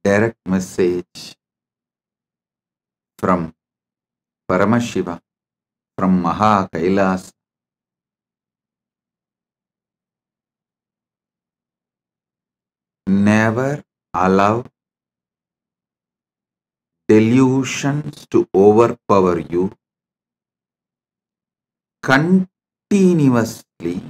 direct message from Paramashiva, from Maha Kailas. Never allow delusions to overpower you. Continuously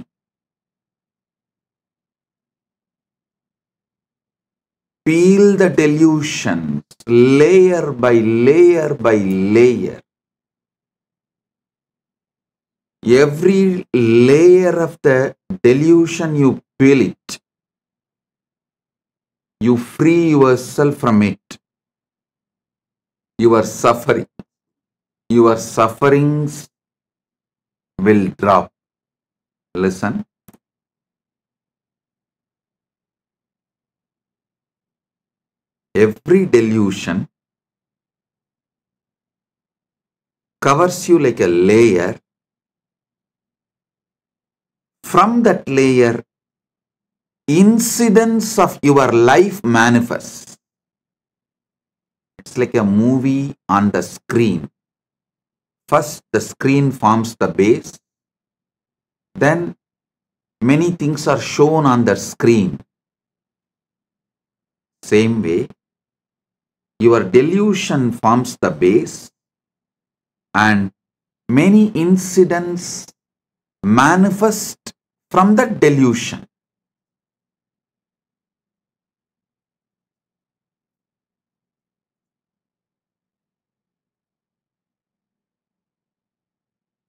peel the delusions layer by layer by layer. Every layer of the delusion you peel it, you free yourself from it. Your sufferings will drop. Listen. Every delusion covers you like a layer. From that layer, incidents of your life manifest. It's like a movie on the screen. First, the screen forms the base. Then, many things are shown on the screen. Same way, your delusion forms the base and many incidents manifest from that delusion.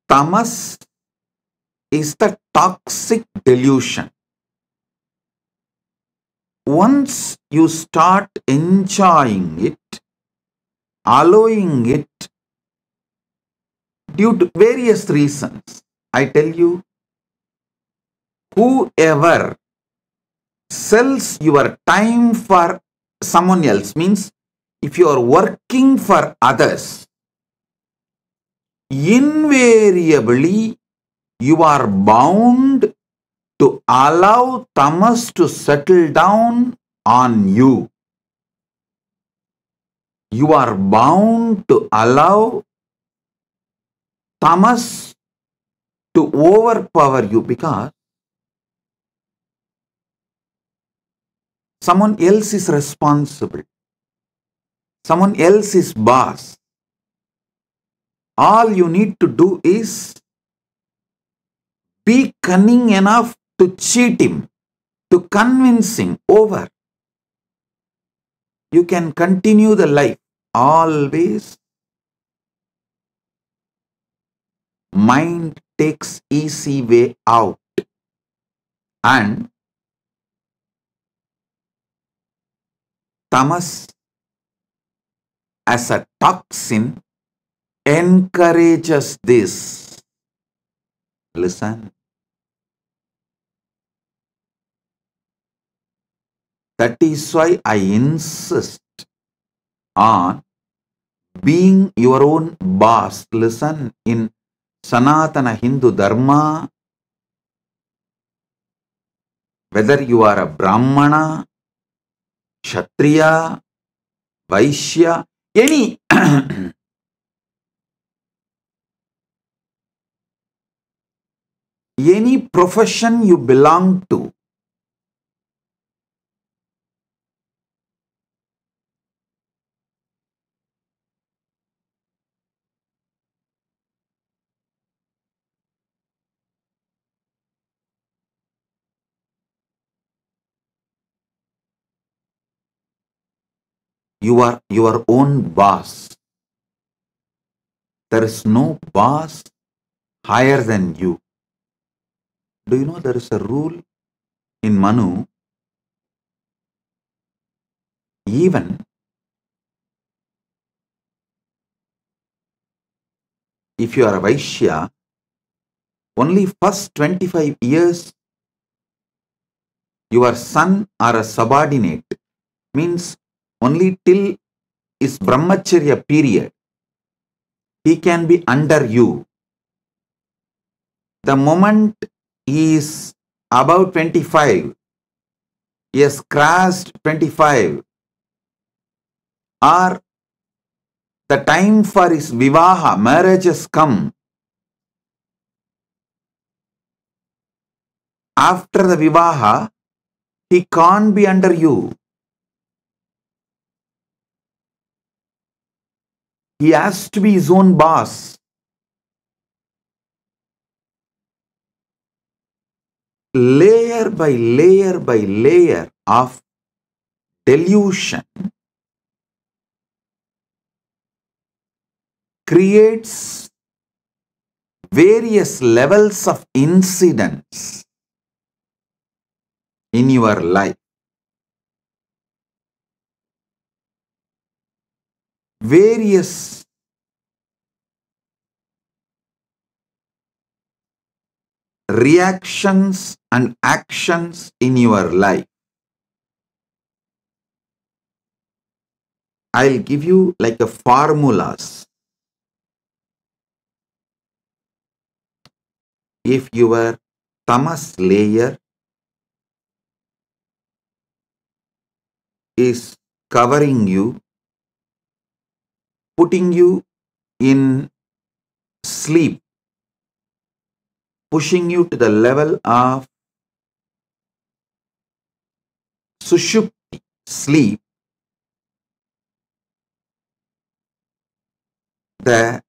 Tamas is the toxic delusion. Once you start enjoying it, allowing it due to various reasons, I tell you, whoever sells your time for someone else, means if you are working for others, invariably you are bound to allow tamas to settle down on you. You are bound to allow tamas to overpower you because someone else is responsible. Someone else is boss. All you need to do is be cunning enough to cheat him, to convince him over. You can continue the life. Always mind takes easy way out and tamas as a toxin encourages this. Listen. That is why I insist on being your own boss. Listen, in Sanatana Hindu Dharma, whether you are a Brahmana, Kshatriya, Vaishya, any any profession you belong to, you are your own boss. There is no boss higher than you. Do you know there is a rule in Manu? Even if you are a Vaishya, only first 25 years your son or a subordinate, means only till his brahmacharya period, he can be under you. The moment he is about 25, he has crossed 25, or the time for his vivaha, marriage has come. After the vivaha, he can't be under you. He has to be his own boss. Layer by layer of delusion creates various levels of incidents in your life. Various reactions and actions in your life. I'll give you like a formulas. If your tamas layer is covering you, putting you in sleep, pushing you to the level of sushupti, sleep, the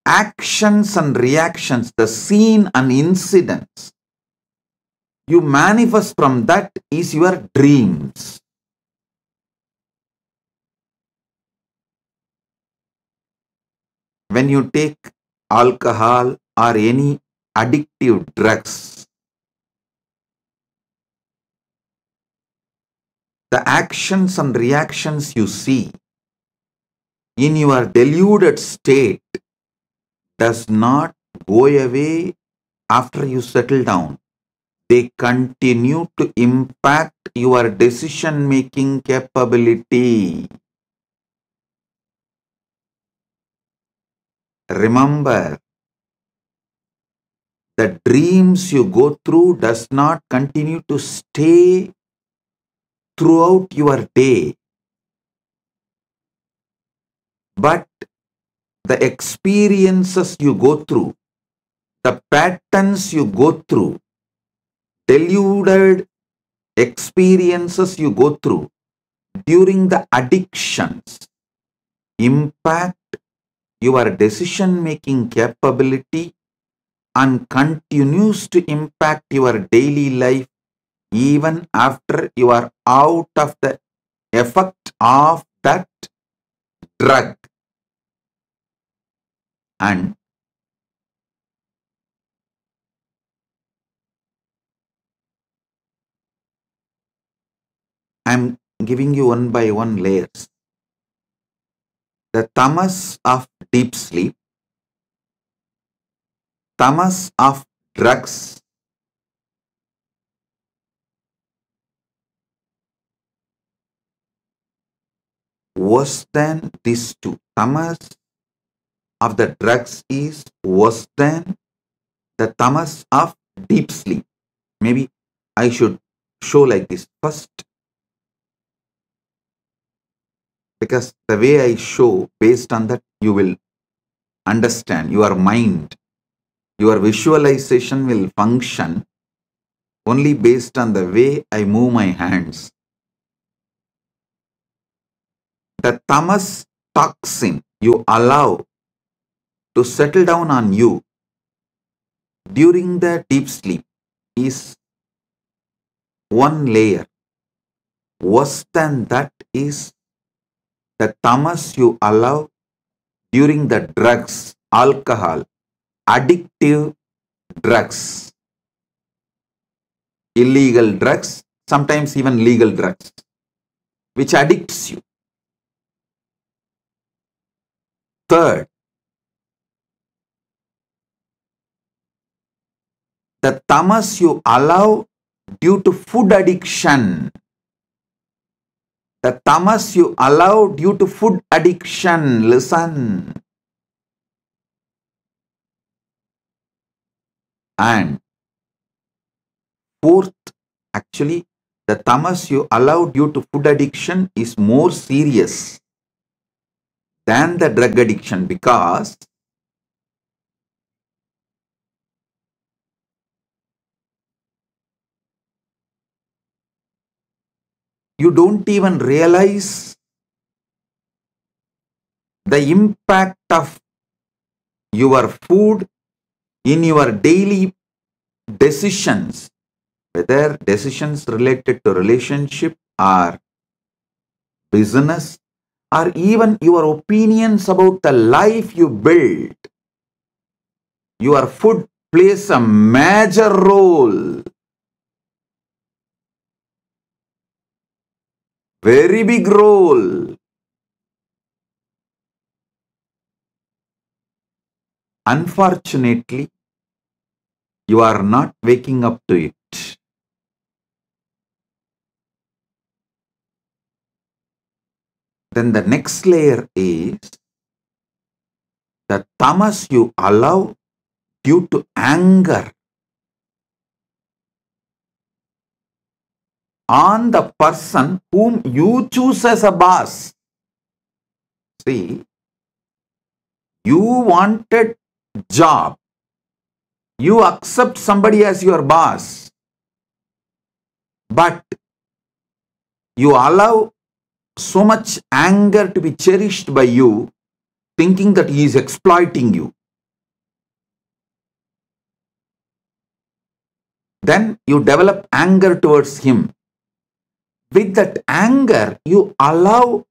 actions and reactions, the scene and incidents you manifest from that is your dreams. When you take alcohol or any addictive drugs, the actions and reactions you see in your deluded state does not go away after you settle down. They continue to impact your decision-making capability. Remember, the dreams you go through does not continue to stay throughout your day, but the experiences you go through, the patterns you go through, deluded experiences you go through during the addictions impact your decision-making capability and continues to impact your daily life even after you are out of the effect of that drug. And I'm giving you one by one layers. The tamas of deep sleep, tamas of drugs, worse than these two. Tamas of the drugs is worse than the tamas of deep sleep. Maybe I should show like this first, because the way I show, based on that you will understand. Your mind, your visualization will function only based on the way I move my hands. The tamas toxin you allow to settle down on you during the deep sleep is one layer. Worse than that is the tamas you allow during the drugs, alcohol, addictive drugs, illegal drugs, sometimes even legal drugs, which addicts you. Third, the tamas you allow due to food addiction. The tamas you allow due to food addiction. Listen. And fourth, actually, The tamas you allow due to food addiction is more serious than the drug addiction, because you don't even realize the impact of your food in your daily decisions, whether decisions related to relationship or business, or even your opinions about the life you build. Your food plays a major role, very big role. Unfortunately, you are not waking up to it. Then the next layer is the tamas you allow due to anger on the person whom you choose as a boss. See, you wanted job, you accept somebody as your boss, but you allow so much anger to be cherished by you, thinking that he is exploiting you. Then you develop anger towards him. With that anger, you allow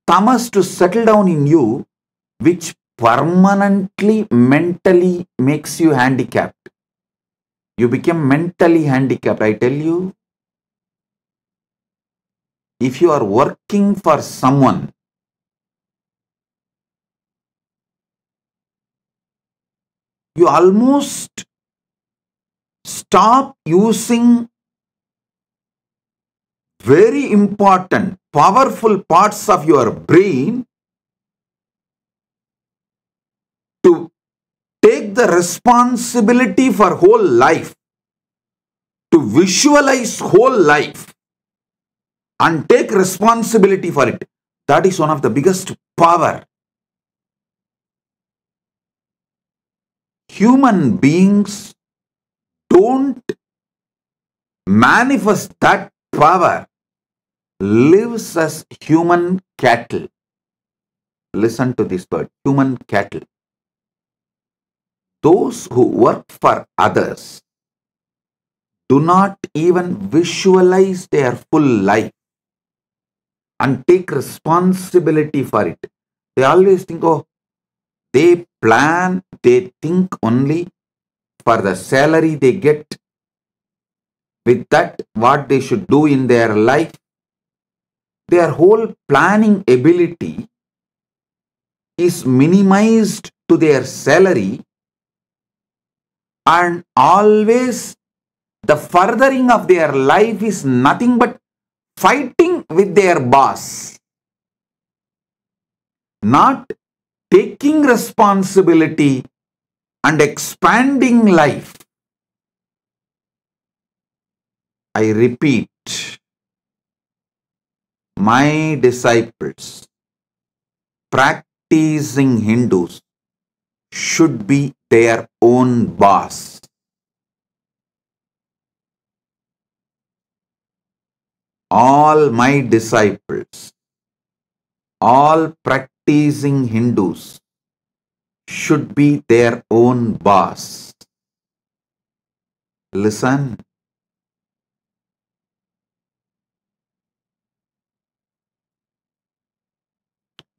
tamas to settle down in you, which permanently mentally makes you handicapped. You become mentally handicapped. I tell you, if you are working for someone, you almost stop using very important, powerful parts of your brain to take the responsibility for whole life, to visualize whole life and take responsibility for it. That is one of the biggest power. Human beings don't manifest that power, lives as human cattle. Listen to this word, human cattle. Those who work for others do not even visualize their full life and take responsibility for it. They always think, oh, they plan, they think only for the salary they get. With that, what they should do in their life, their whole planning ability is minimized to their salary, and always the furthering of their life is nothing but fighting with their boss, not taking responsibility and expanding life. I repeat, my disciples, practicing Hindus, should be their own boss. All my disciples, all practicing Hindus should be their own boss. Listen.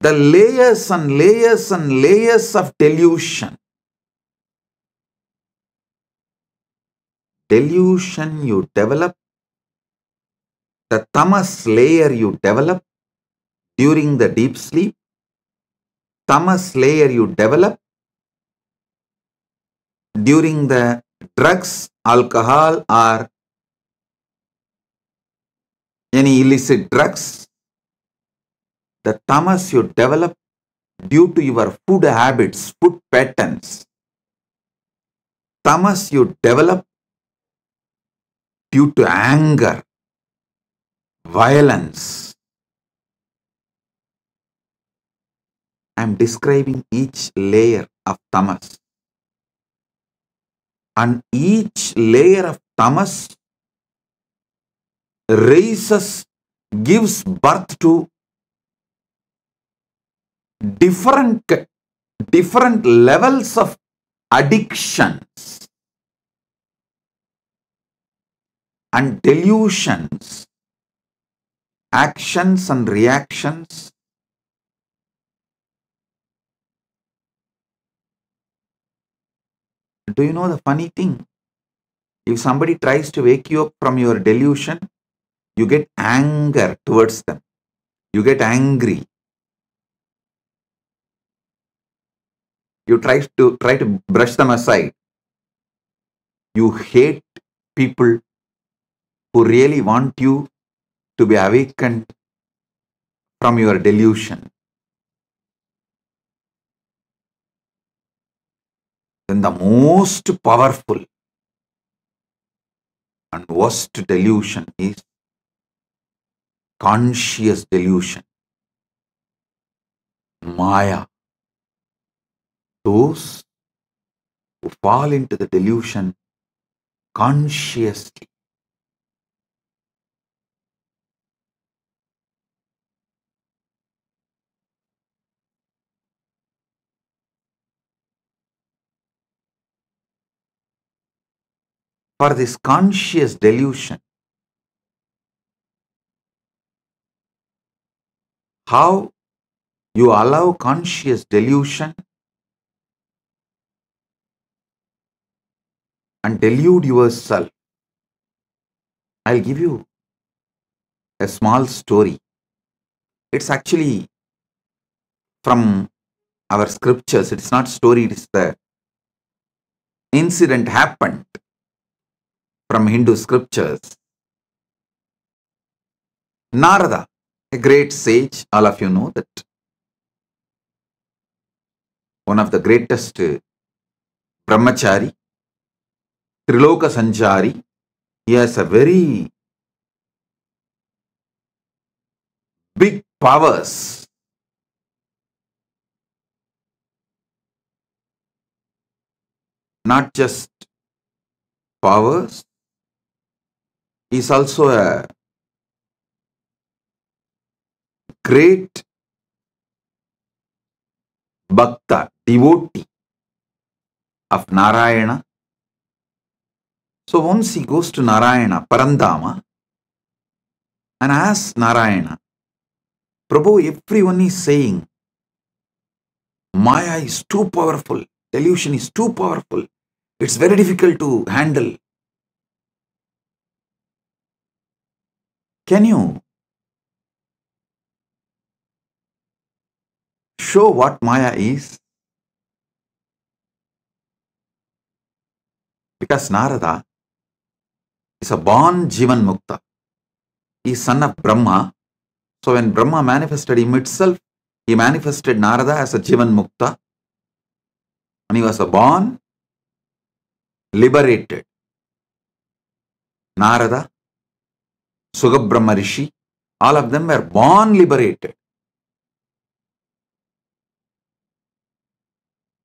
The layers and layers and layers of delusion. Delusion you develop, the tamas layer you develop during the deep sleep, tamas layer you develop during the drugs, alcohol, or any illicit drugs, the tamas you develop due to your food habits, food patterns, tamas you develop due to anger, violence. I am describing each layer of tamas. And each layer of tamas raises, gives birth to different levels of addictions and delusions, actions and reactions. Do you know the funny thing? If somebody tries to wake you up from your delusion, you get anger towards them. You get angry. You try to brush them aside. You hate people who really want you to be awakened from your delusion. Then the most powerful and worst delusion is conscious delusion. Maya. Those who fall into the delusion consciously. For this conscious delusion, how you allow conscious delusion and delude yourself. I'll give you a small story. It's actually from our scriptures. It's not story, it's the incident happened from Hindu scriptures. Narada, a great sage, all of you know that. One of the greatest brahmachari, Triloka Sanchari. He has a very big powers. Not just powers, he is also a great bhakta, devotee of Narayana. So once he goes to Narayana, Parandama, and asks Narayana, Prabhu, everyone is saying, Maya is too powerful, delusion is too powerful, it's very difficult to handle. Can you show what Maya is? Because Narada is a born Jivan Mukta. He is son of Brahma. So when Brahma manifested him itself, he manifested Narada as a Jivan Mukta. And he was a born liberated. Narada, Sugabrahma Rishi, all of them were born liberated.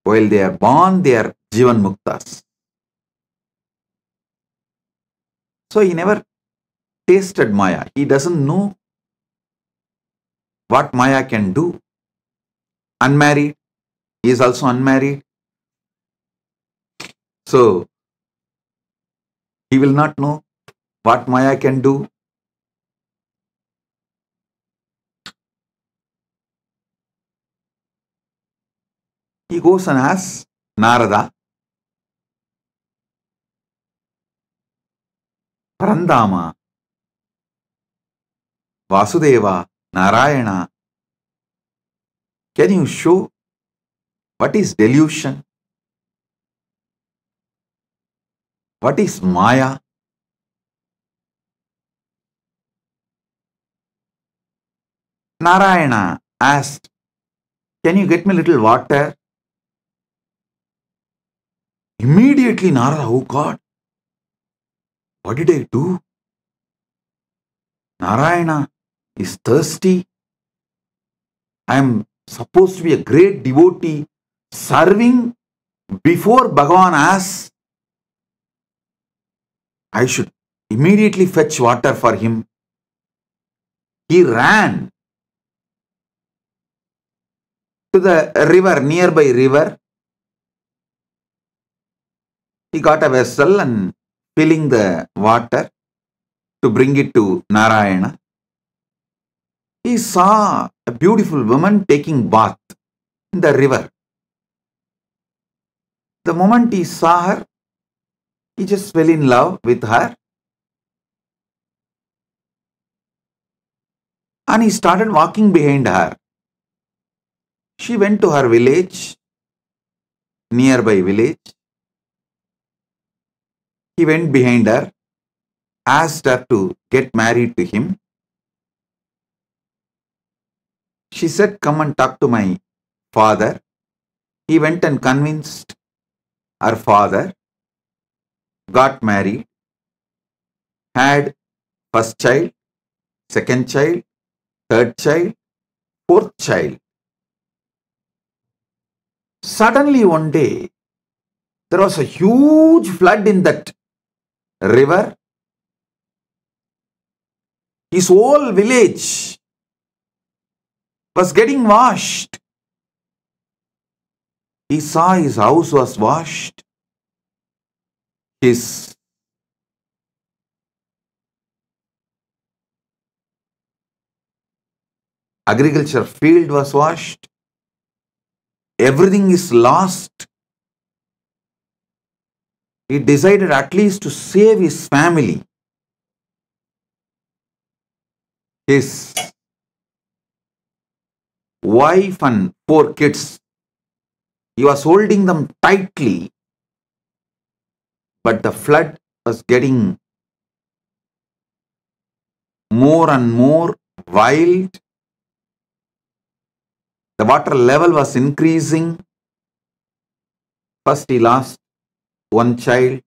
While they are born, they are Jivan Muktas. So he never tasted Maya. He doesn't know what Maya can do. Unmarried, he is also unmarried. So he will not know what Maya can do. He goes and asks Narada, Parandama, Vasudeva, Narayana, can you show what is delusion? What is Maya? Narayana asked, can you get me a little water? Immediately Narada, oh God, what did I do? Narayana is thirsty. I am supposed to be a great devotee serving before Bhagavan asks. I should immediately fetch water for him. He ran to the river, nearby river. He got a vessel and filling the water to bring it to Narayana. He saw a beautiful woman taking bath in the river. The moment he saw her, he just fell in love with her. And he started walking behind her. She went to her village, nearby village. He went behind her, asked her to get married to him. She said, come and talk to my father. He went and convinced her father, got married, had first child, second child, third child, fourth child. Suddenly one day, there was a huge flood in that river. His whole village was getting washed. He saw his house was washed. His agriculture field was washed. Everything is lost. He decided at least to save his family. His wife and 4 kids. He was holding them tightly, but the flood was getting more and more wild. The water level was increasing. First he lost one child,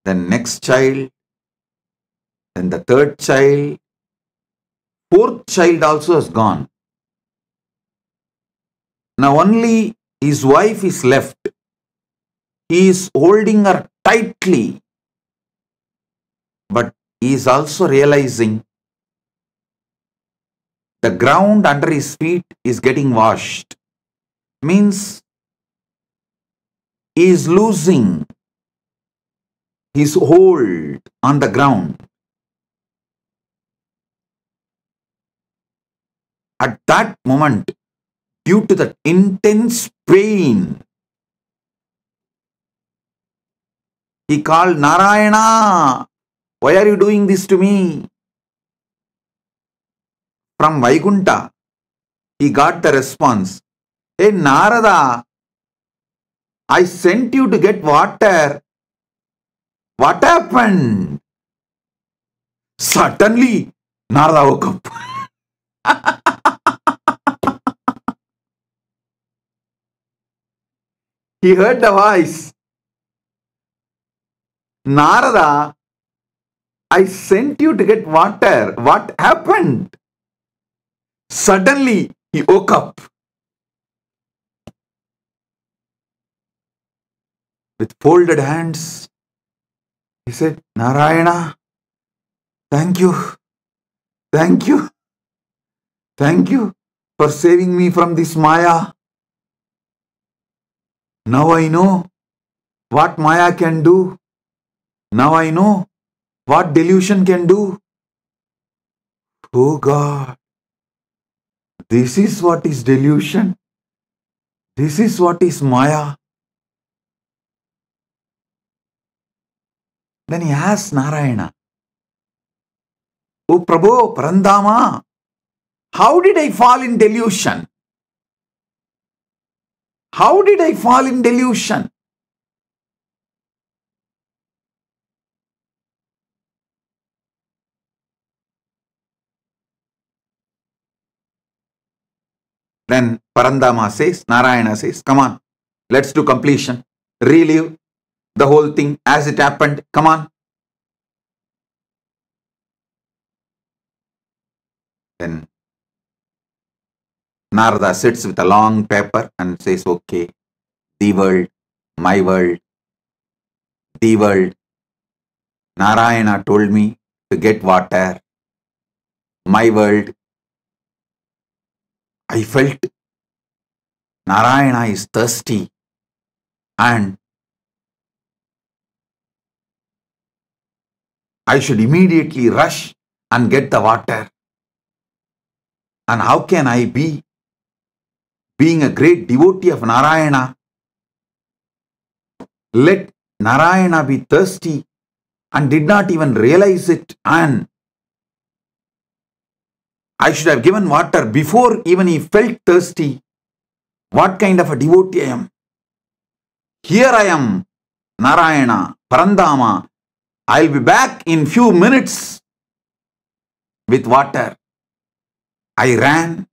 then next child, then the third child. 4th child also is gone. Now only his wife is left. He is holding her tightly, but he is also realizing the ground under his feet is getting washed. Means he is losing his hold on the ground. At that moment, due to the intense pain, he called, Narayana, why are you doing this to me? From Vaikunta, he got the response, hey Narada, I sent you to get water. What happened? Suddenly, Narada woke up. He heard the voice. Narada, I sent you to get water. What happened? Suddenly, he woke up. With folded hands, he said, Narayana, thank you. Thank you. Thank you for saving me from this Maya. Now I know what Maya can do. Now I know what delusion can do. Oh God, this is what is delusion. This is what is Maya. Then he asked Narayana, Oh Prabhu, Parandama, how did I fall in delusion? How did I fall in delusion? Then Parandama says, Narayana says, come on, let's do completion. Relive the whole thing as it happened. Come on. Then Narada sits with a long paper and says, okay, the world, my world, the world. Narayana told me to get water. My world. I felt Narayana is thirsty and I should immediately rush and get the water. And how can I be, being a great devotee of Narayana, let Narayana be thirsty and did not even realize it, and I should have given water before even he felt thirsty. What kind of a devotee I am? Here I am, Narayana, Parandama. I'll be back in few minutes with water. I ran.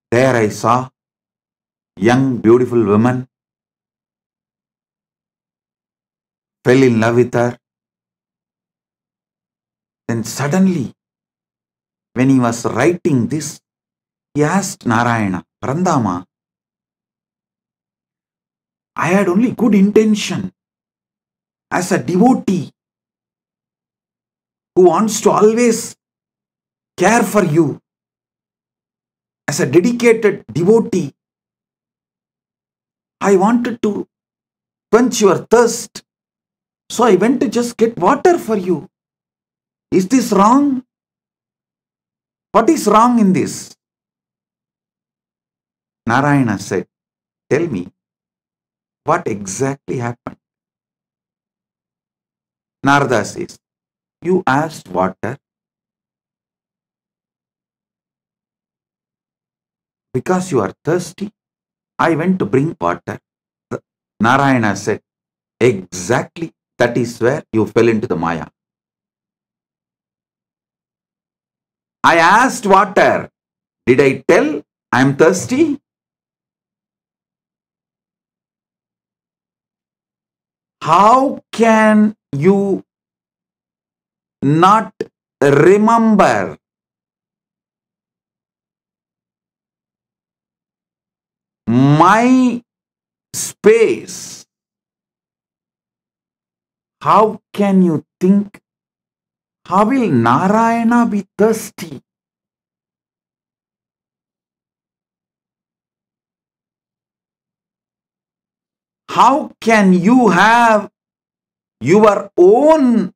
There I saw young, beautiful woman. Fell in love with her. Then suddenly, when he was writing this, he asked Narayana, Parandama, I had only good intention. As a devotee who wants to always care for you, as a dedicated devotee, I wanted to quench your thirst. So I went to just get water for you. Is this wrong? What is wrong in this? Narayana said, tell me, what exactly happened? Narada says, you asked water because you are thirsty. I went to bring water. Narayana said, exactly, that is where you fell into the Maya. I asked water. Did I tell I am thirsty? How can you not remember my space? How can you think, how will Narayana be thirsty? How can you have your own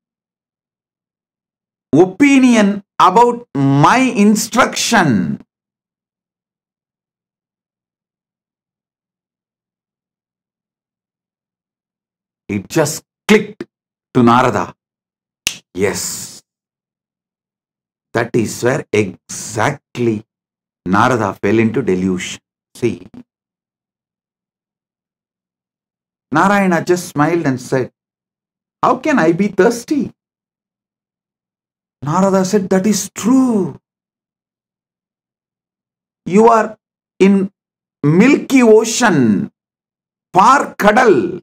opinion about my instruction? It just clicked to Narada. Yes, that is where exactly Narada fell into delusion. See, Narayana just smiled and said, how can I be thirsty? Narada said, that is true. You are in Milky Ocean, Par Kadal,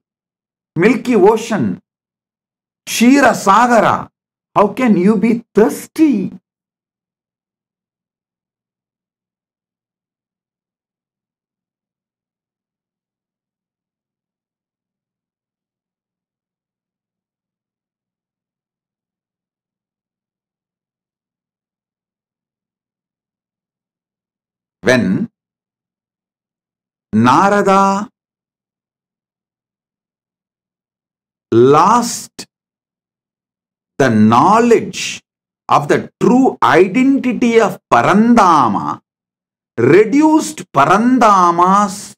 Milky Ocean, Shira Sagara. How can you be thirsty? When Narada lost the knowledge of the true identity of Parandama, reduced Parandama's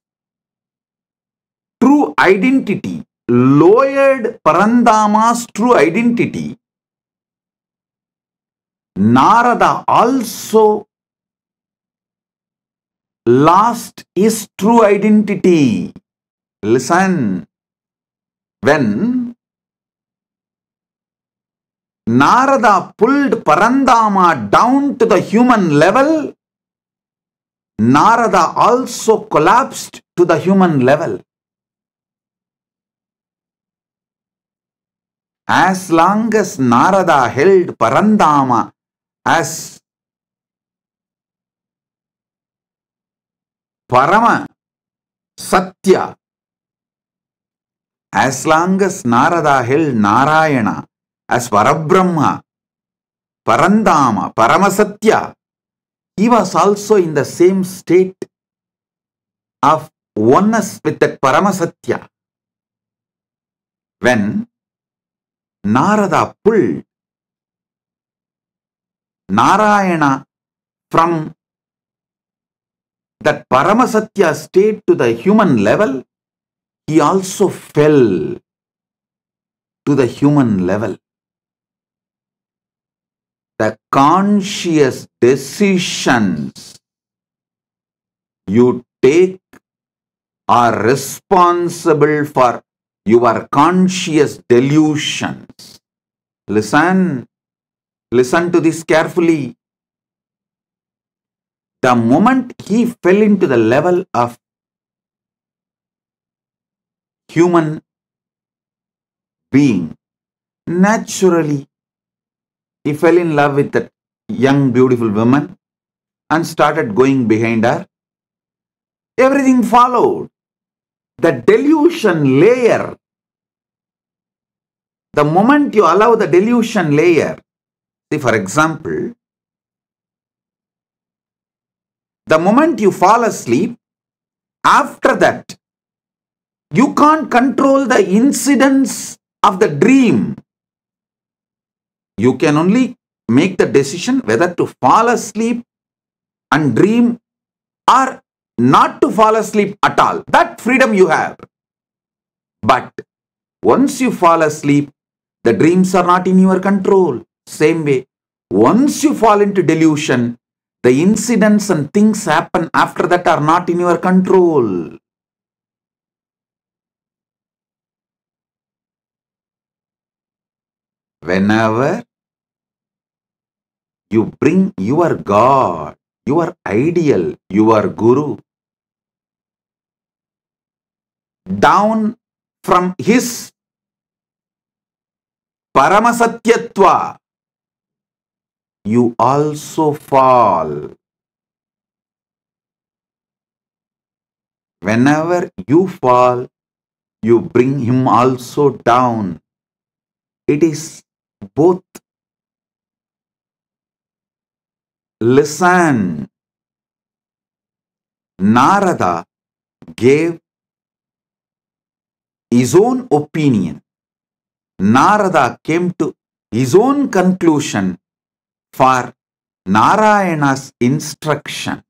true identity, lowered Parandama's true identity, Narada also lost his true identity. Listen, when Narada pulled Parandama down to the human level, Narada also collapsed to the human level. As long as Narada held Parandama as Parama Satya. As long as Narada held Narayana as Parabrahma, Parandama, Paramasatya, he was also in the same state of oneness with that Paramasatya. When Narada pulled Narayana from that Paramasatya state to the human level, he also fell to the human level. The conscious decisions you take are responsible for your conscious delusions. Listen to this carefully. The moment he fell into the level of human being, naturally he fell in love with that young beautiful woman and started going behind her. Everything followed. The delusion layer, the moment you allow the delusion layer, see, for example, the moment you fall asleep, after that, you can't control the incidents of the dream. You can only make the decision whether to fall asleep and dream or not to fall asleep at all. That freedom you have. But once you fall asleep, the dreams are not in your control. Same way, once you fall into delusion, the incidents and things happen after that are not in your control. Whenever you bring your God, your ideal, your Guru down from his Paramasatyatva, you also fall. Whenever you fall, you bring him also down. It is both. Listen. Narada gave his own opinion. Narada came to his own conclusion for Narayana's instruction.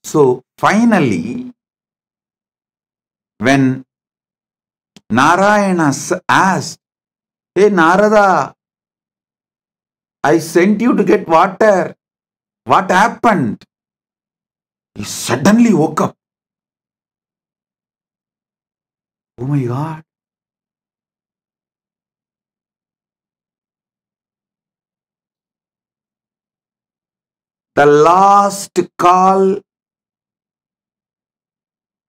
So finally, when Narayana asked, "Hey Narada, I sent you to get water. What happened?" He suddenly woke up. Oh my God. The last call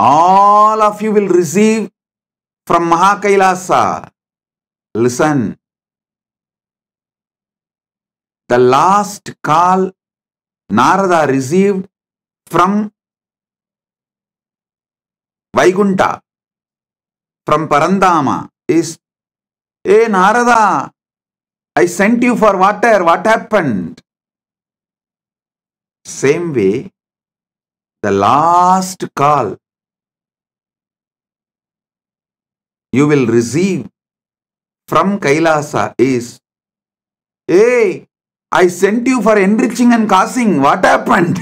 all of you will receive from Mahakailasa. Listen. The last call Narada received from Vaikunta, from Parandama is, "Hey Narada, I sent you for water. What happened?" Same way, the last call you will receive from Kailasa is, "Hey, I sent you for enriching and causing. What happened?"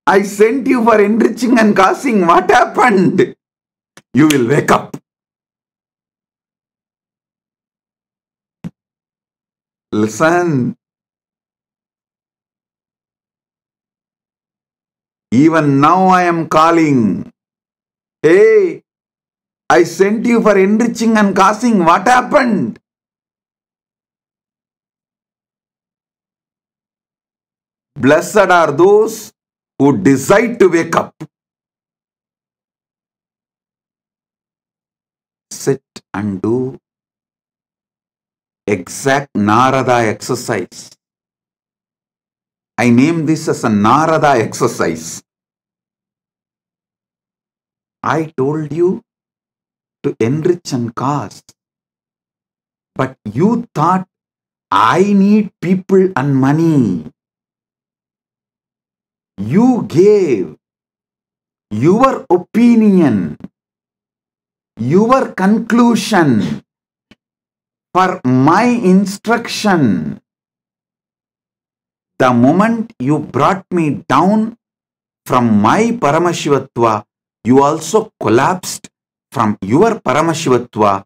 I sent you for enriching and causing. What happened? You will wake up. Listen. Even now I am calling. Hey, I sent you for enriching and causing. What happened? Blessed are those who decide to wake up. sit and do exact Narada exercise. I name this as a Narada exercise. I told you to enrich and cast, but you thought I need people and money. You gave your opinion, your conclusion for my instruction. The moment you brought me down from my Paramashivatva, you also collapsed from your Paramashivatva.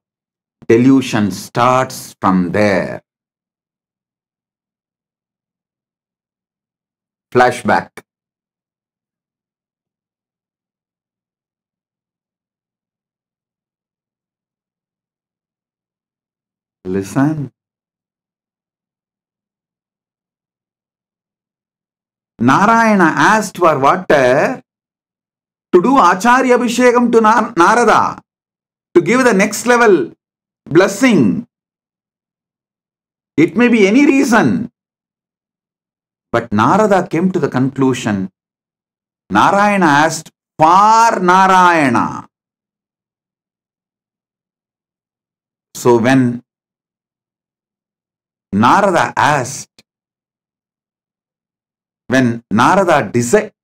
Delusion starts from there. Flashback. Listen. Narayana asked for water to do Acharya Abhishekam to Narada, to give the next level blessing. It may be any reason. But Narada came to the conclusion, Narayana asked for Narayana. So when Narada asked, when Narada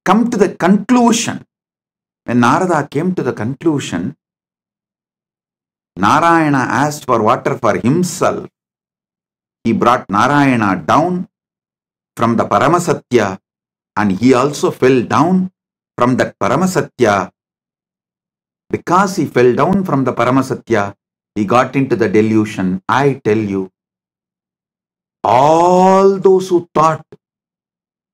come to the conclusion, when Narada came to the conclusion, Narayana asked for water for himself. He brought Narayana down from the Paramasatya, and he also fell down from that Paramasatya. Because he fell down from the Paramasatya, he got into the delusion. I tell you, all those who thought,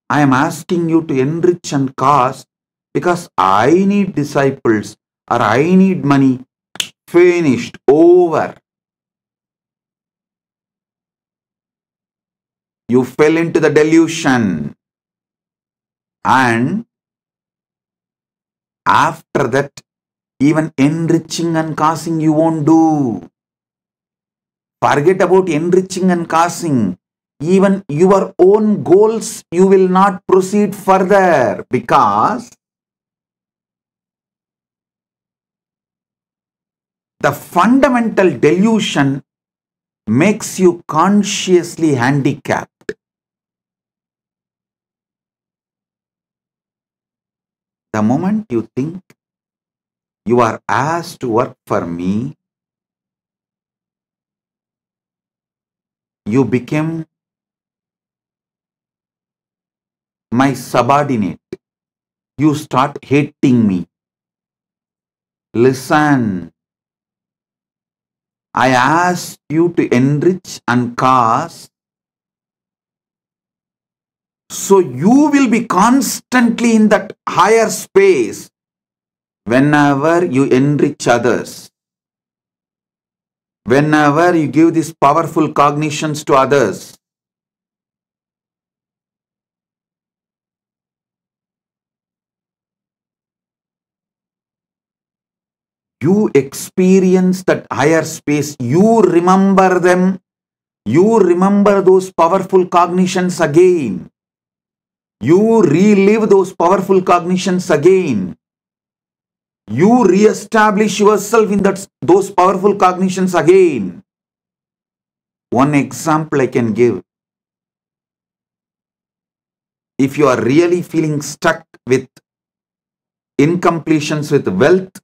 I am asking you to enrich and cast because I need disciples or I need money, finished, over. You fell into the delusion. And after that, even enriching and casting you won't do. Forget about enriching and casting. Even your own goals, you will not proceed further because the fundamental delusion makes you consciously handicapped. The moment you think you are asked to work for me, you become my subordinate. You start hating me. Listen, I asked you to enrich and cast, so you will be constantly in that higher space whenever you enrich others. Whenever you give these powerful cognitions to others. You experience that higher space. You remember them. You remember those powerful cognitions again. You relive those powerful cognitions again. You re-establish yourself in those powerful cognitions again. One example I can give. If you are really feeling stuck with incompletions with wealth,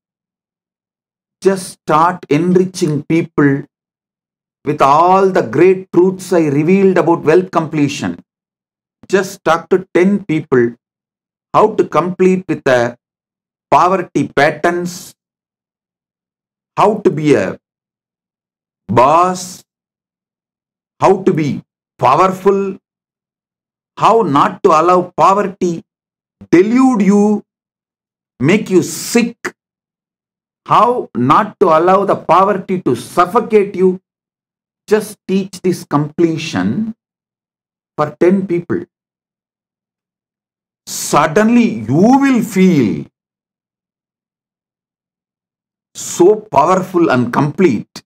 just start enriching people with all the great truths I revealed about wealth completion. Just talk to 10 people how to complete with the poverty patterns, how to be a boss, how to be powerful, how not to allow poverty delude you, make you sick, how not to allow the poverty to suffocate you. Just teach this completion for 10 people. Suddenly you will feel so powerful and complete,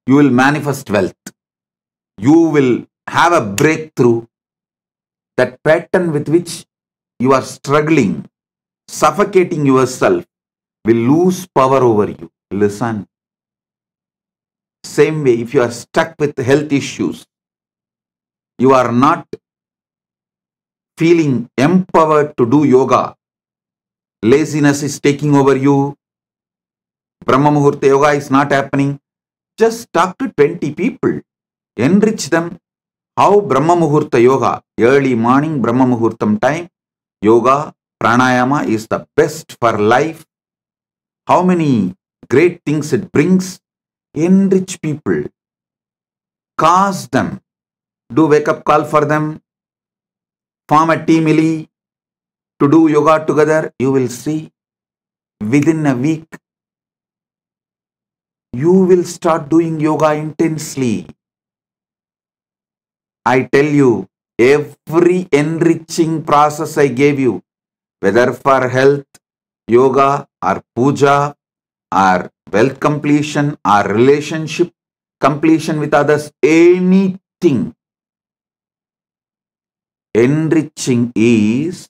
you will manifest wealth. You will have a breakthrough. That pattern with which you are struggling, suffocating yourself, will lose power over you. Listen. Same way, if you are stuck with health issues, you are not feeling empowered to do yoga, laziness is taking over you, Brahma Muhurta yoga is not happening, just talk to 20 people, enrich them. How Brahma Muhurta yoga, early morning Brahma Muhurtam time, yoga, pranayama is the best for life. How many great things it brings. Enrich people, cause them, do wake up call for them, form a team to do yoga together. You will see within a week, you will start doing yoga intensely. I tell you, every enriching process I gave you, whether for health, yoga or puja or wealth completion or relationship completion with others, anything, enriching is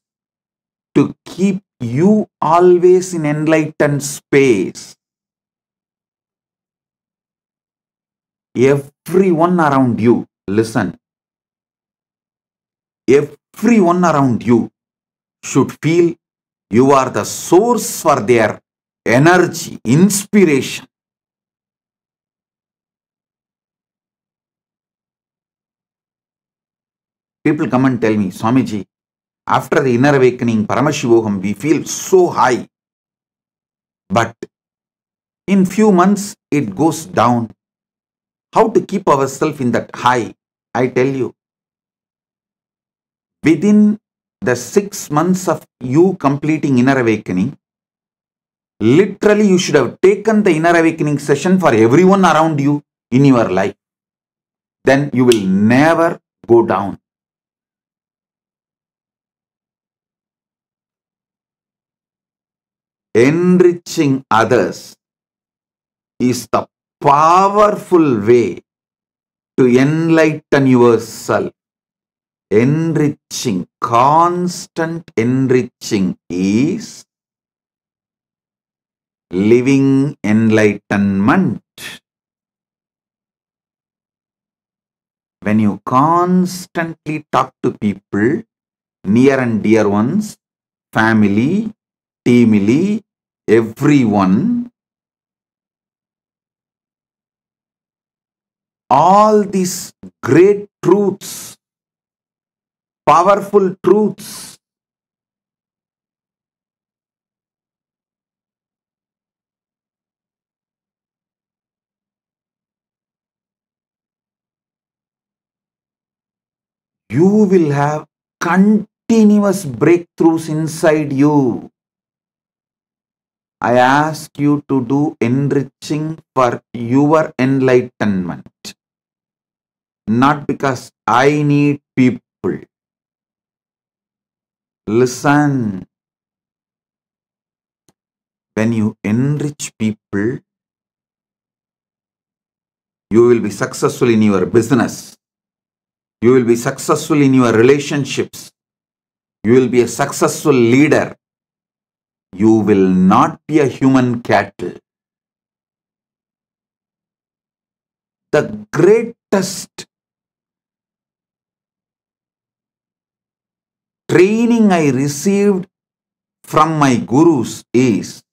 to keep you always in enlightened space. Everyone around you, listen, everyone around you should feel you are the source for their energy, inspiration. People come and tell me, Swamiji, after the inner awakening, Paramashivoham, we feel so high. But in few months, it goes down. How to keep ourselves in that high? I tell you, within the 6 months of you completing inner awakening, literally you should have taken the inner awakening session for everyone around you in your life. Then you will never go down. Enriching others is the powerful way to enlighten yourself. Enriching, constant enriching is living enlightenment. When you constantly talk to people, near and dear ones, family, teamily, everyone, all these great truths, powerful truths, you will have continuous breakthroughs inside you. I ask you to do enriching for your enlightenment, not because I need people. Listen, when you enrich people, you will be successful in your business. You will be successful in your relationships. You will be a successful leader. You will not be a human cattle. The greatest training I received from my gurus is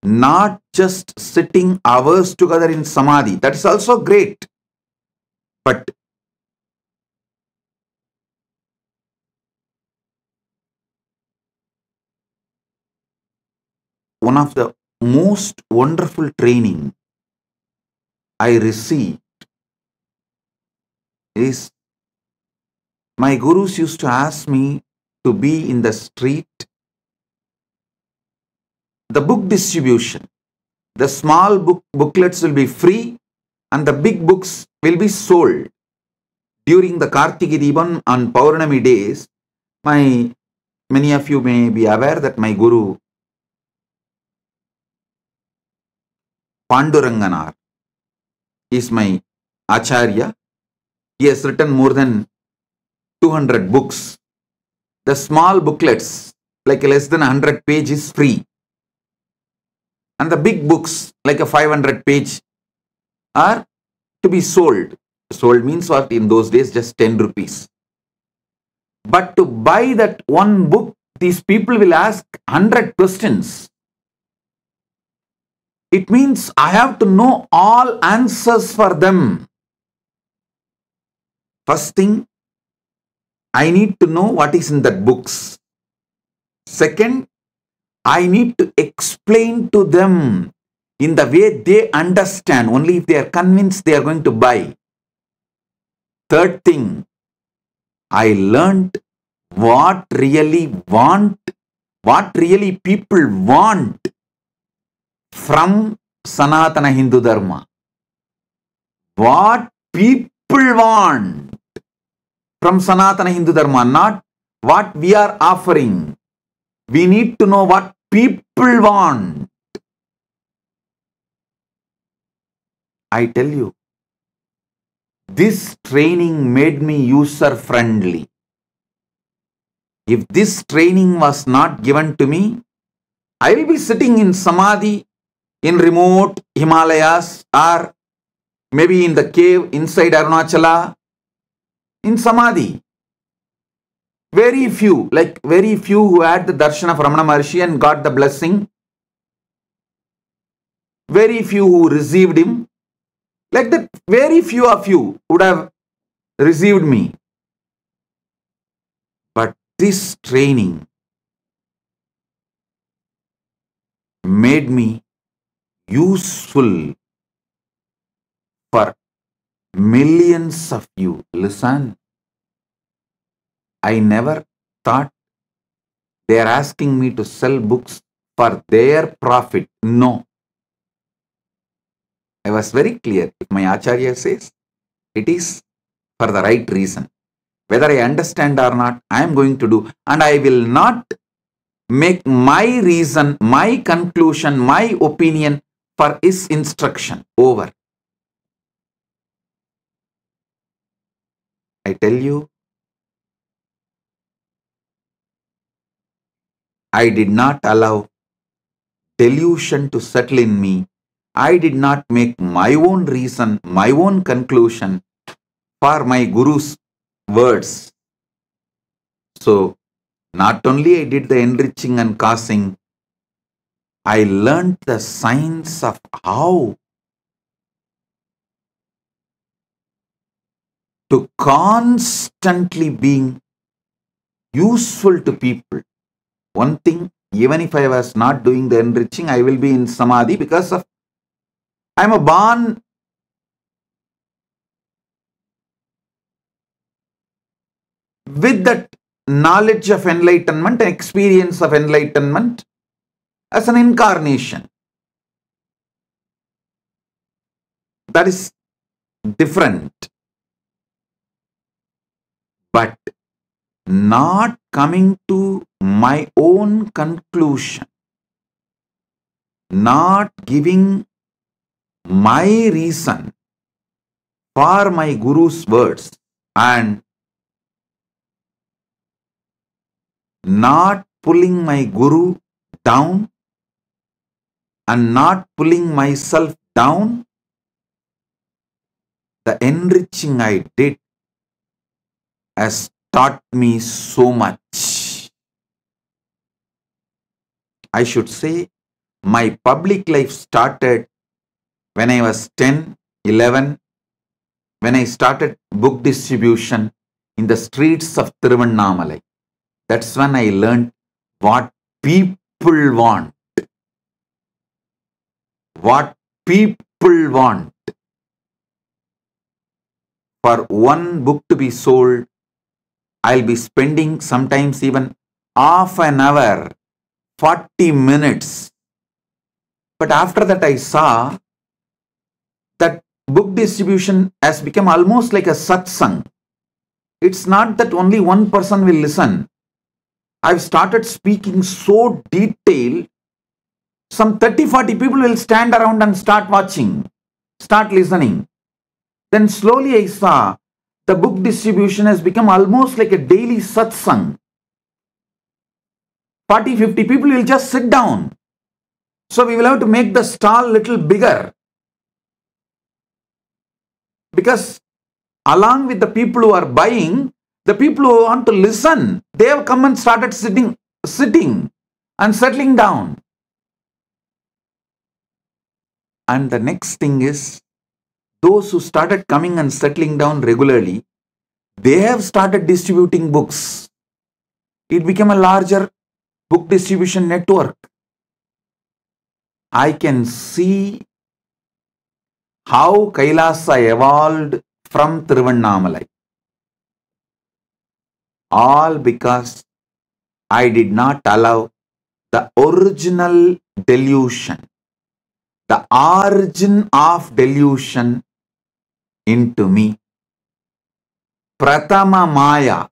not just sitting hours together in samadhi. That is also great. But one of the most wonderful training I received is my gurus used to ask me to be in the street, the book distribution. The small booklets will be free and the big books will be sold. During the Kartiki Deepam on Paurnami days, many of you may be aware that my guru Panduranganar is my Acharya. He has written more than 200 books. The small booklets, like less than 100 pages, free. And the big books, like a 500 page, are to be sold. Sold means what? In those days, just 10 rupees. But to buy that one book, these people will ask 100 questions. It means I have to know all answers for them. First thing, I need to know what is in that books. Second, I need to explain to them in the way they understand. Only if they are convinced, they are going to buy. Third thing, I learned what really people want from Sanatana Hindu Dharma. What people want from Sanatana Hindu Dharma, not what we are offering. We need to know what people want. I tell you, this training made me user friendly. If this training was not given to me, I will be sitting in Samadhi in remote Himalayas or maybe in the cave inside Arunachala in Samadhi. Very few who had the darshan of Ramana Maharshi and got the blessing. Very few who received him. Like that, very few of you would have received me. But this training made me useful for millions of you. Listen, I never thought they are asking me to sell books for their profit. No. I was very clear. If my Acharya says, it is for the right reason. Whether I understand or not, I am going to do. And I will not make my reason, my conclusion, my opinion for his instruction. Over. I tell you, I did not allow delusion to settle in me. I did not make my own reason, my own conclusion for my Guru's words. So, not only I did the enriching and causing, I learned the science of how to constantly being useful to people. One thing, even if I was not doing the enriching, I will be in Samadhi because of I am a born with that knowledge of enlightenment and experience of enlightenment as an incarnation. That is different. But not coming to my own conclusion, not giving my reason for my Guru's words and not pulling my Guru down and not pulling myself down, the enriching I did has taught me so much. I should say my public life started when I was 10, 11, when I started book distribution in the streets of Tiruvannamalai. That's when I learned what people want. What people want. For one book to be sold, I'll be spending sometimes even half an hour, 40 minutes. But after that I saw that book distribution has become almost like a satsang. It's not that only one person will listen. I've started speaking so detailed some 30-40 people will stand around and start watching, start listening. Then slowly I saw the book distribution has become almost like a daily satsang. 40-50 people will just sit down. So we will have to make the stall little bigger. Because along with the people who are buying, the people who want to listen, they have come and started sitting and settling down. And the next thing is, those who started coming and settling down regularly, they have started distributing books. It became a larger book distribution network. I can see how Kailasa evolved from Tiruvannamalai. All because I did not allow the original delusion, the origin of delusion into me. Pratama Maya,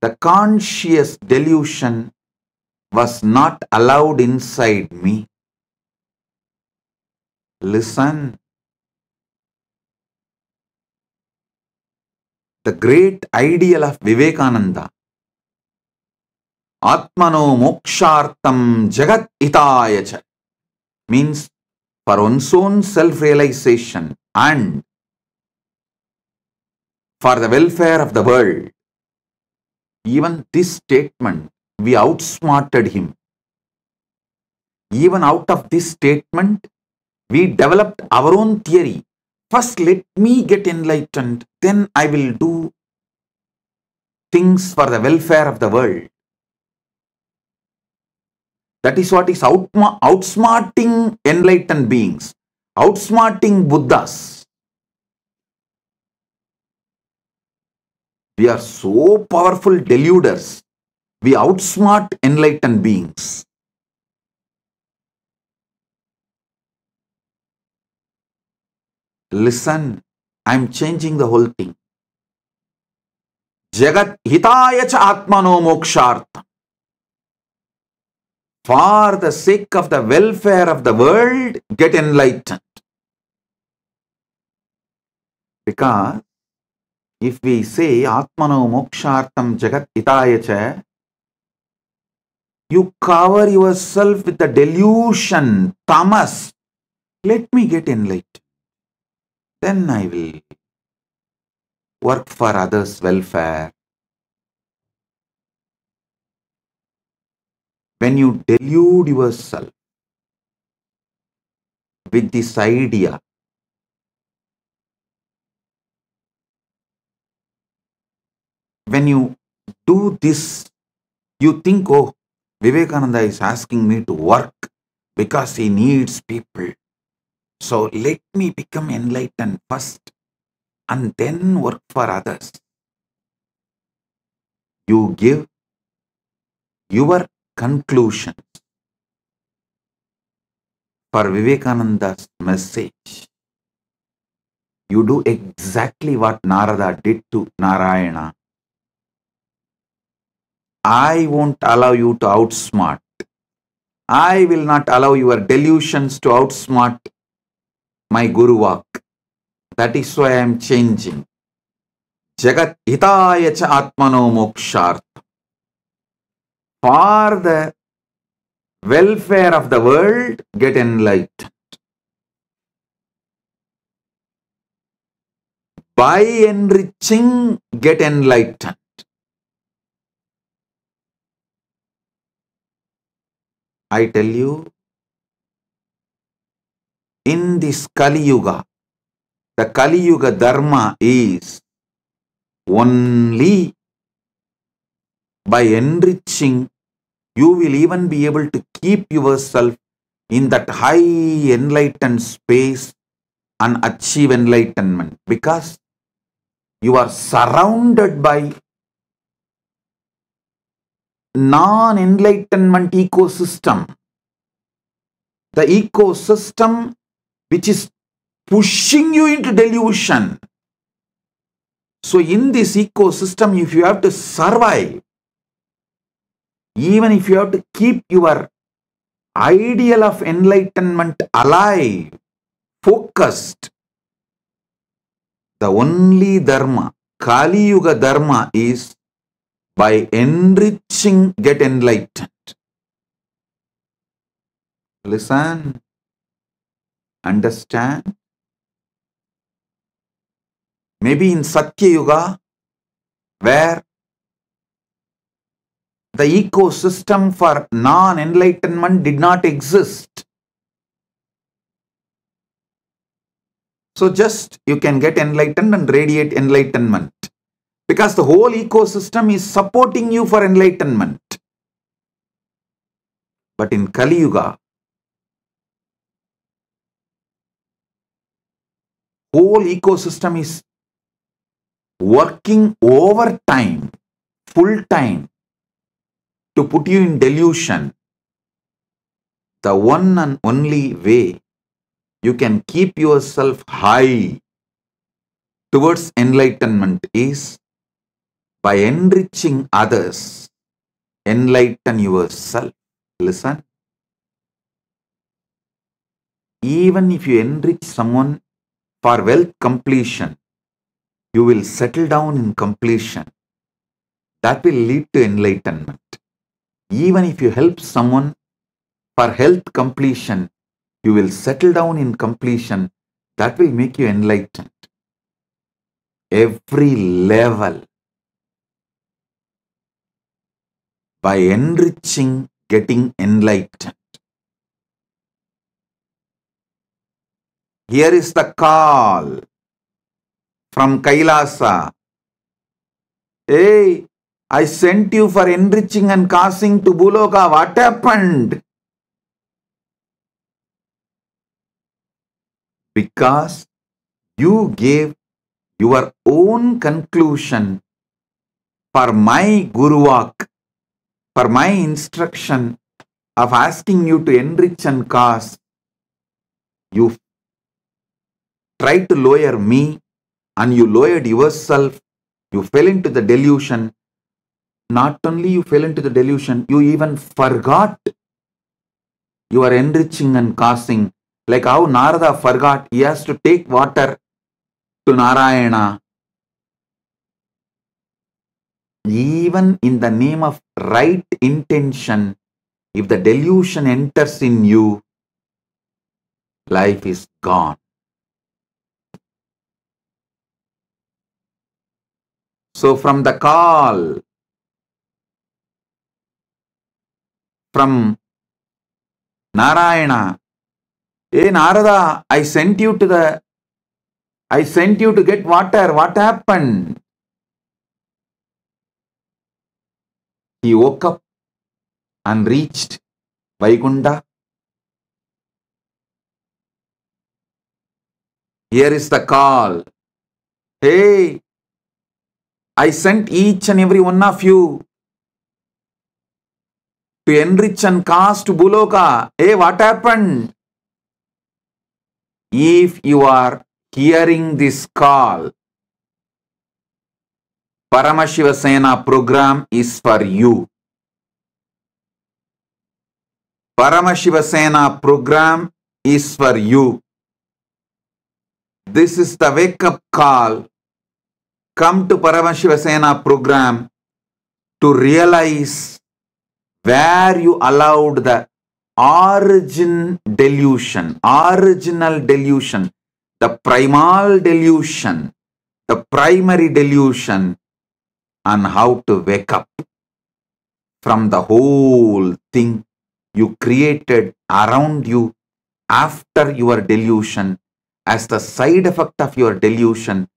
the conscious delusion, was not allowed inside me. Listen. The great ideal of Vivekananda, Atmano Mokshartam Jagat Hitayacha, means for one's own self-realization and for the welfare of the world. Even this statement, we outsmarted him. Even out of this statement, we developed our own theory. First, let me get enlightened, then I will do things for the welfare of the world. That is what is outsmarting enlightened beings, outsmarting Buddhas. We are so powerful deluders. We outsmart enlightened beings. Listen, I am changing the whole thing. Jagat hitaya cha atmano mokshartam. For the sake of the welfare of the world, get enlightened. Because if we say atmano mokshartam jagat hitaya cha, you cover yourself with the delusion, tamas. Let me get enlightened. Then I will work for others' welfare. When you delude yourself with this idea, when you do this, you think, oh, Vivekananda is asking me to work because he needs people. So let me become enlightened first and then work for others. You give your conclusions for Vivekananda's message. You do exactly what Narada did to Narayana. I won't allow you to outsmart. I will not allow your delusions to outsmart my Guru Vak. That is why I am changing. Jagat hitaya cha atmano mokshartha. For the welfare of the world, get enlightened. By enriching, get enlightened. I tell you, in this Kali Yuga, the Kali Yuga Dharma is only by enriching, you will even be able to keep yourself in that high enlightened space and achieve enlightenment, because you are surrounded by non-enlightenment ecosystem. The ecosystem which is pushing you into delusion. So in this ecosystem, if you have to survive, even if you have to keep your ideal of enlightenment alive, focused. The only dharma, Kali Yuga dharma, is by enriching, get enlightened. Listen, understand. Maybe in Satya Yuga, where the ecosystem for non-enlightenment did not exist. So just you can get enlightened and radiate enlightenment, because the whole ecosystem is supporting you for enlightenment. But in Kali Yuga, whole ecosystem is working overtime, full time, to put you in delusion. The one and only way you can keep yourself high towards enlightenment is by enriching others. Enlighten yourself. Listen. Even if you enrich someone for wealth completion, you will settle down in completion. That will lead to enlightenment. Even if you help someone for health completion, you will settle down in completion. That will make you enlightened. Every level, by enriching, getting enlightened. Here is the call from Kailasa. Hey, I sent you for enriching and causing to Buloka. What happened? Because you gave your own conclusion for my Guruvak, for my instruction of asking you to enrich and cause. You tried to lower me and you lowered yourself. You fell into the delusion. Not only you fell into the delusion, you even forgot you are enriching and causing. Like how Narada forgot he has to take water to Narayana. Even in the name of right intention, if the delusion enters in you, life is gone. So from the call from Narayana, hey Narada, I sent you to get water. What happened? He woke up and reached Vaikunta. Here is the call. Hey, I sent each and every one of you to enrich and cast to Buloka. Hey, what happened? If you are hearing this call, Paramashiva Sena program is for you. Paramashiva Sena program is for you. This is the wake-up call. Come to Paramashiva Sena program to realize where you allowed the original delusion, the primal delusion, the primary delusion, and how to wake up from the whole thing you created around you after your delusion as the side effect of your delusion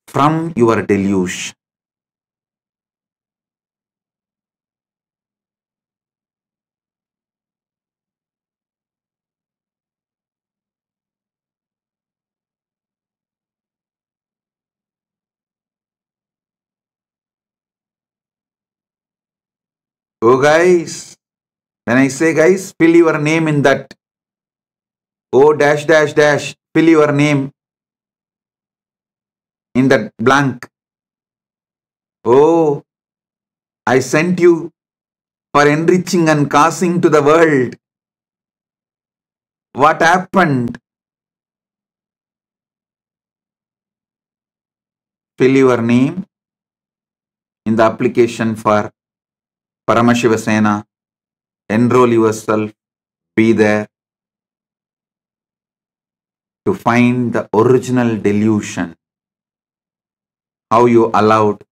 from your delusion. Oh guys, when I say guys, fill your name in that. Oh dash dash dash, fill your name in that blank. Oh, I sent you for enriching and causing to the world. What happened? Fill your name in the application for Paramashiva Sena. Enroll yourself. Be there to find the original delusion. How you allowed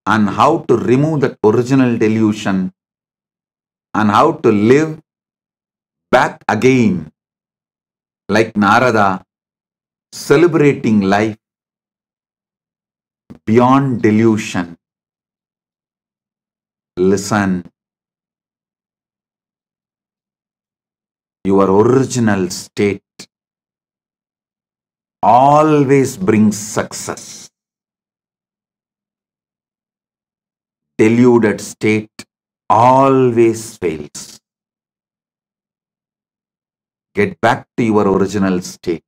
and how to remove that original delusion and how to live back again like Narada, celebrating life beyond delusion. Listen, your original state always brings success. Deluded state always fails. Get back to your original state.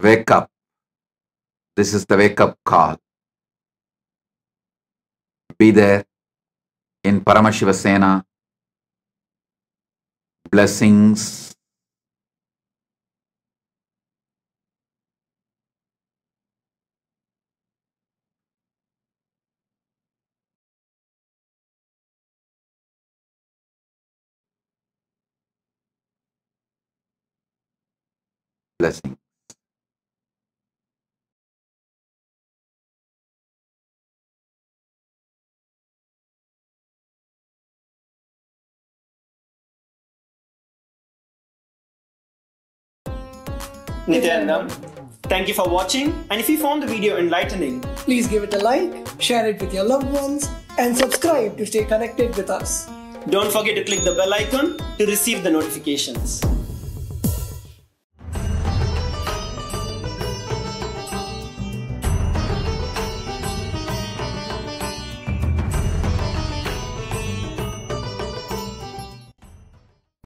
Wake up. This is the wake up call. Be there in Paramashiva Sena. Blessings. Blessings. Nityanandam, thank you for watching, and if you found the video enlightening, please give it a like, share it with your loved ones, and subscribe to stay connected with us. don't forget to click the bell icon to receive the notifications.